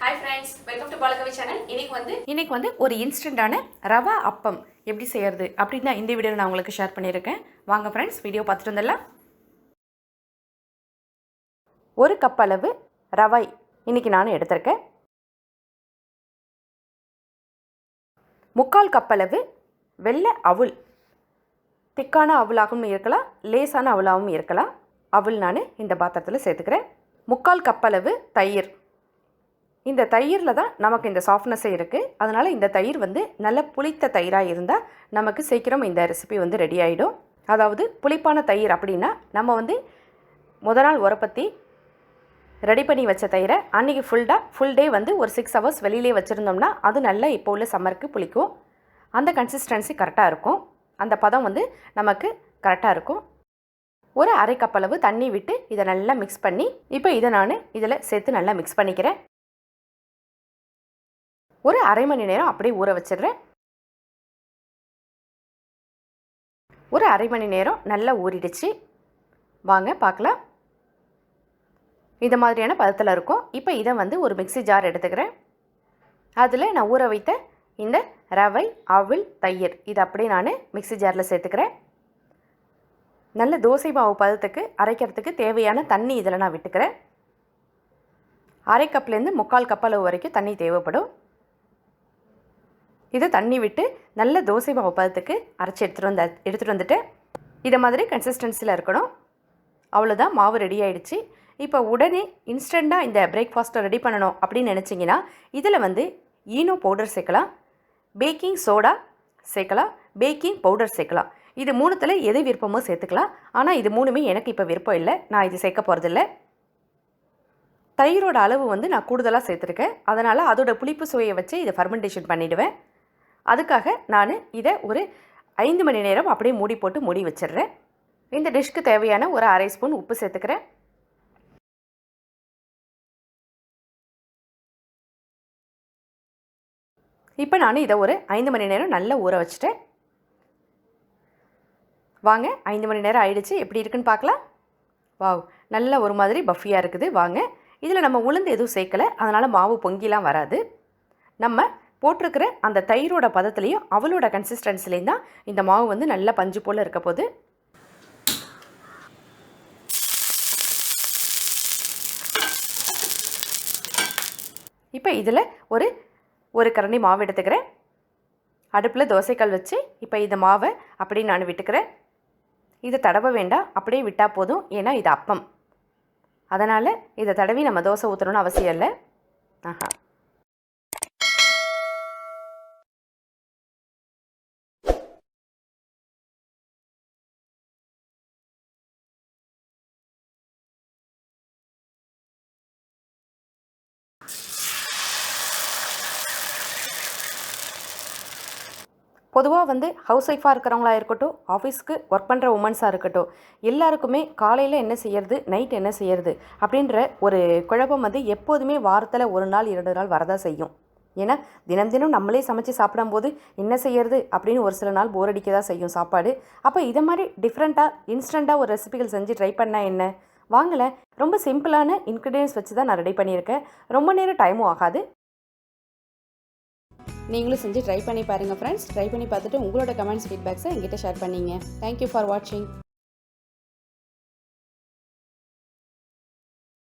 Hi friends, welcome to BALAKAVI channel. இன்னைக்கு வந்து ஒரு இன்ஸ்டன்டான ரவா அப்பம் எப்படி செய்யறது அப்படினா இந்த வீடியோல நான் உங்களுக்கு ஷேர் பண்ணியிருக்கேன். வாங்க फ्रेंड्स, வீடியோ பார்த்துட்டு வந்துடலாம். ஒரு கப் அளவு ரவை இன்னைக்கு நான் எடுத்துர்க்கேன். 3/4 கப் அளவு வெள்ளை அவுல். திக்கான அவுலாகவும் இருக்கலாம், லேசான அவுலாகவும் இருக்கலாம். அவுல் நான் இந்த பாத்திரத்தில் சேர்த்துக்கிறேன். 3/4 கப் அளவு தயிர். இந்த தயிரில் தான் நமக்கு இந்த சாஃப்ட்னஸே இருக்குது. அதனால் இந்த தயிர் வந்து நல்ல புளித்த தயிராக இருந்தால் நமக்கு சீக்கிரம் இந்த ரெசிபி வந்து ரெடி ஆகிடும். அதாவது புளிப்பான தயிர் அப்படின்னா நம்ம வந்து முதல் நாள் உரப்பத்தி ரெடி பண்ணி வச்ச தயிரை அன்றைக்கி ஃபுல் டே வந்து ஒரு 6 hours வெளியிலே வச்சுருந்தோம்னா அது நல்லா இப்போ உள்ள சம்மருக்கு புளிக்கும். அந்த கன்சிஸ்டன்சி கரெக்டாக இருக்கும். அந்த பதம் வந்து நமக்கு கரெக்டாக இருக்கும். ஒரு அரை கப் அளவு தண்ணி விட்டு இதை நல்லா மிக்ஸ் பண்ணி இப்போ இதை நான் இதில் சேர்த்து நல்லா மிக்ஸ் பண்ணிக்கிறேன். ஒரு அரை மணி நேரம் அப்படியே ஊற வச்சிடுறேன். ஒரு அரை மணி நேரம் நல்லா ஊறிடுச்சு. வாங்க பார்க்கலாம். இந்த மாதிரியான பதத்தில் இருக்கும். இப்போ இதை வந்து ஒரு மிக்ஸி ஜார் எடுத்துக்கிறேன். அதில் நான் ஊற வைத்த இந்த ரவை, அவுல், தயிர் இதை அப்படியே நான் மிக்ஸி ஜாரில் சேர்த்துக்கிறேன். நல்ல தோசை மாவு பதத்துக்கு அரைக்கிறதுக்கு தேவையான தண்ணி இதில் நான் விட்டுக்கிறேன். அரை கப்லேருந்து 3/4 கப் அளவு வரைக்கும் தண்ணி தேவைப்படும். இதை தண்ணி விட்டு நல்ல தோசை மாவு பதத்துக்கு அரைச்சி எடுத்துகிட்டு வந்துட்டு இதை மாதிரி கன்சிஸ்டன்சியில் இருக்கணும். அவ்வளோதான், மாவு ரெடி ஆகிடுச்சு. இப்போ உடனே இன்ஸ்டண்ட்டாக இந்த பிரேக்ஃபாஸ்ட்டை ரெடி பண்ணணும் அப்படின்னு நினச்சிங்கன்னா இதில் வந்து ஈனோ பவுடர் சேர்க்கலாம், பேக்கிங் சோடா சேர்க்கலாம், பேக்கிங் பவுடர் சேர்க்கலாம். இது மூணுத்தில் எது விருப்பமோ சேர்த்துக்கலாம். ஆனால் இது மூணுமே எனக்கு இப்போ விருப்பம் இல்லை, நான் இது சேர்க்க போகிறதில்ல. தயிரோட அளவு வந்து நான் கூடுதலாக சேர்த்துருக்கேன். அதனால் அதோட புளிப்பு சுவையை வச்சு இதை ஃபர்மெண்டேஷன் பண்ணிவிடுவேன். அதுக்காக நான் இதை ஒரு 5 மணி நேரம் அப்படியே மூடி வச்சிடுறேன். இந்த டிஷ்க்கு தேவையான ஒரு அரை ஸ்பூன் உப்பு சேர்த்துக்கிறேன். இப்போ நான் இதை ஒரு 5 மணி நேரம் நல்லா ஊற வச்சிட்டேன். வாங்க, 5 மணி நேரம் ஆயிடுச்சு. எப்படி இருக்குன்னு பார்க்கலாம். வாவ், நல்ல ஒரு மாதிரி பஃபியாக இருக்குது. வாங்க, இதில் நம்ம உளுந்து எதுவும் சேர்க்கலை, அதனால் மாவு பொங்கிலாம் வராது. நம்ம போட்டிருக்கிற அந்த தயிரோட பதத்துலேயும் அவளோட கன்சிஸ்டன்சிலையும் தான் இந்த மாவு வந்து நல்ல பஞ்சு போல் இருக்க போகுது. இப்போ இதில் ஒரு கரண்டி மாவு எடுத்துக்கிறேன். அடுப்பில் தோசைக்கல் வச்சு இப்போ இந்த மாவை அப்படியே நான் விட்டுக்கிறேன். இதை தடவ வேண்டாம், அப்படியே விட்டால் போதும். ஏன்னா இது அப்பம், அதனால் இதை தடவி நம்ம தோசை ஊற்றணும்னு அவசியம் இல்லை. பொதுவாக வந்து ஹவுஸ் ஒய்ஃபாக இருக்கிறவங்களா இருக்கட்டும், ஆஃபீஸ்க்கு ஒர்க் பண்ணுற உமன்ஸாக இருக்கட்டும், எல்லாருக்குமே காலையில் என்ன செய்யறது, நைட் என்ன செய்யறது அப்படின்ற ஒரு குழப்பம் வந்து எப்போதுமே வாரத்தில் 1 நாள் 2 நாள் வரதான் செய்யும். ஏன்னா தினம் நம்மளே சமைச்சு சாப்பிடும்போது என்ன செய்யறது அப்படின்னு ஒரு சில நாள் போர் அடிக்க தான் செய்யும் சாப்பாடு. அப்போ இதை மாதிரி டிஃப்ரெண்ட்டாக இன்ஸ்டண்ட்டாக ஒரு ரெசிபிகள் செஞ்சு ட்ரை பண்ணால் என்ன? வாங்கலை, ரொம்ப சிம்பிளான இன்க்ரீடியன்ஸ் வச்சு தான் நான் ரெடி பண்ணியிருக்கேன். ரொம்ப நேரம் டைமும் ஆகாது. நீங்களும் செஞ்சு ட்ரை பண்ணி பாருங்கள் ஃப்ரெண்ட்ஸ். ட்ரை பண்ணி பார்த்துட்டு உங்களோட கமெண்ட்ஸ், ஃபீட்பேக்ஸை என்கிட்ட ஷேர் பண்ணிங்க. தேங்க்யூ ஃபார் வாட்சிங்.